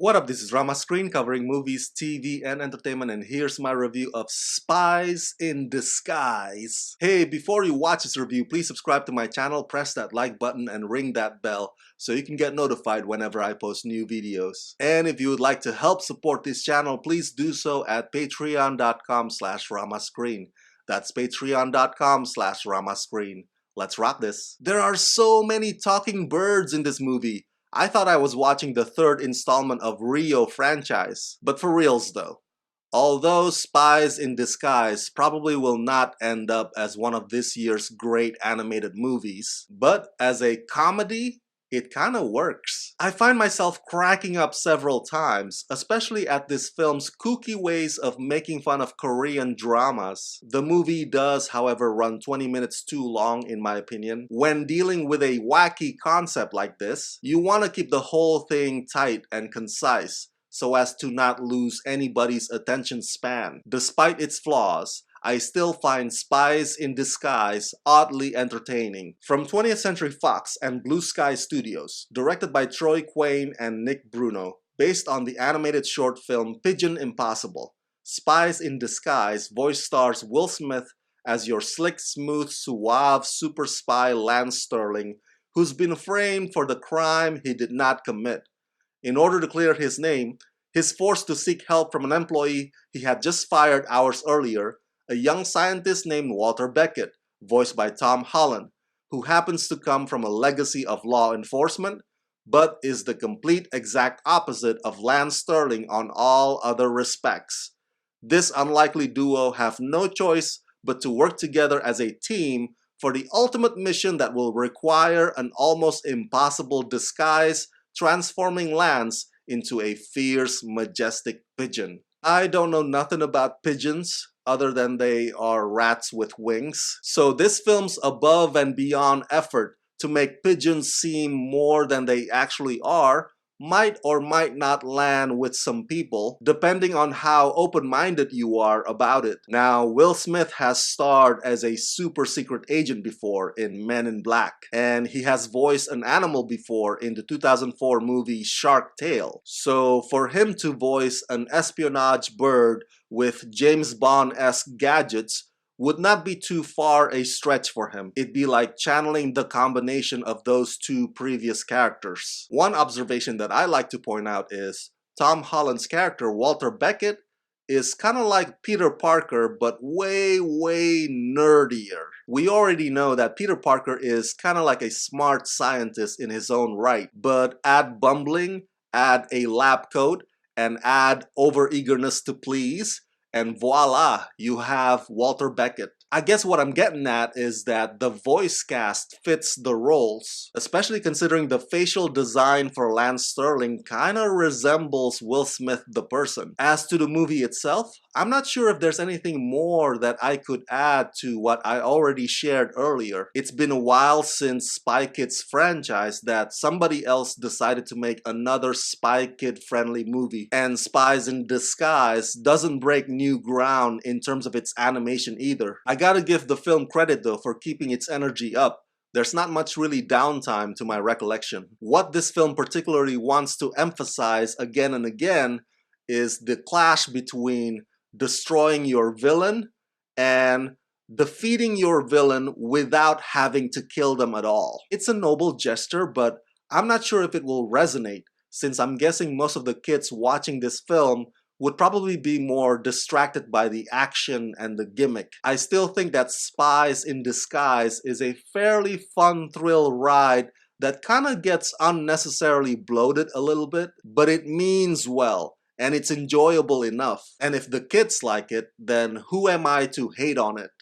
What up, this is Rama Screen covering movies, TV, and entertainment, and here's my review of Spies in Disguise. Hey, before you watch this review, please subscribe to my channel, press that like button, and ring that bell so you can get notified whenever I post new videos. And if you would like to help support this channel, please do so at patreon.com/ramascreen. That's patreon.com/ramascreen. Let's rock this. There are so many talking birds in this movie. I thought I was watching the third installment of Rio franchise, but for reals though. Although Spies in Disguise probably will not end up as one of this year's great animated movies, but as a comedy, it kinda works. I find myself cracking up several times, especially at this film's kooky ways of making fun of Korean dramas. The movie does, however, run 20 minutes too long in my opinion. When dealing with a wacky concept like this, you want to keep the whole thing tight and concise so as to not lose anybody's attention span. Despite its flaws, I still find Spies in Disguise oddly entertaining. From 20th Century Fox and Blue Sky Studios, directed by Troy Quane and Nick Bruno, based on the animated short film Pigeon Impossible, Spies in Disguise voice stars Will Smith as your slick, smooth, suave super spy Lance Sterling, who's been framed for the crime he did not commit. In order to clear his name, he's forced to seek help from an employee he had just fired hours earlier, a young scientist named Walter Beckett, voiced by Tom Holland, who happens to come from a legacy of law enforcement, but is the complete exact opposite of Lance Sterling on all other respects. This unlikely duo have no choice but to work together as a team for the ultimate mission that will require an almost impossible disguise, transforming Lance into a fierce, majestic pigeon. I don't know nothing about pigeons other than they are rats with wings. So this film's above and beyond effort to make pigeons seem more than they actually are might or might not land with some people, depending on how open-minded you are about it. Now, Will Smith has starred as a super secret agent before in Men in Black, and he has voiced an animal before in the 2004 movie Shark Tale. So for him to voice an espionage bird with James Bond-esque gadgets would not be too far a stretch for him. It'd be like channeling the combination of those two previous characters. One observation that I like to point out is Tom Holland's character, Walter Beckett, is kind of like Peter Parker, but way nerdier. We already know that Peter Parker is kind of like a smart scientist in his own right, but add bumbling, add a lab coat, and add over-eagerness to please, and voila, you have Walter Beckett. I guess what I'm getting at is that the voice cast fits the roles, especially considering the facial design for Lance Sterling kinda resembles Will Smith the person. As to the movie itself, I'm not sure if there's anything more that I could add to what I already shared earlier. It's been a while since Spy Kids franchise that somebody else decided to make another Spy Kid friendly movie, and Spies in Disguise doesn't break new ground in terms of its animation either. I gotta give the film credit though for keeping its energy up. There's not much really downtime to my recollection. What this film particularly wants to emphasize again and again is the clash between destroying your villain and defeating your villain without having to kill them at all. It's a noble gesture, but I'm not sure if it will resonate, since I'm guessing most of the kids watching this film would probably be more distracted by the action and the gimmick. I still think that Spies in Disguise is a fairly fun thrill ride that kinda gets unnecessarily bloated a little bit, but it means well, and it's enjoyable enough. And if the kids like it, then who am I to hate on it?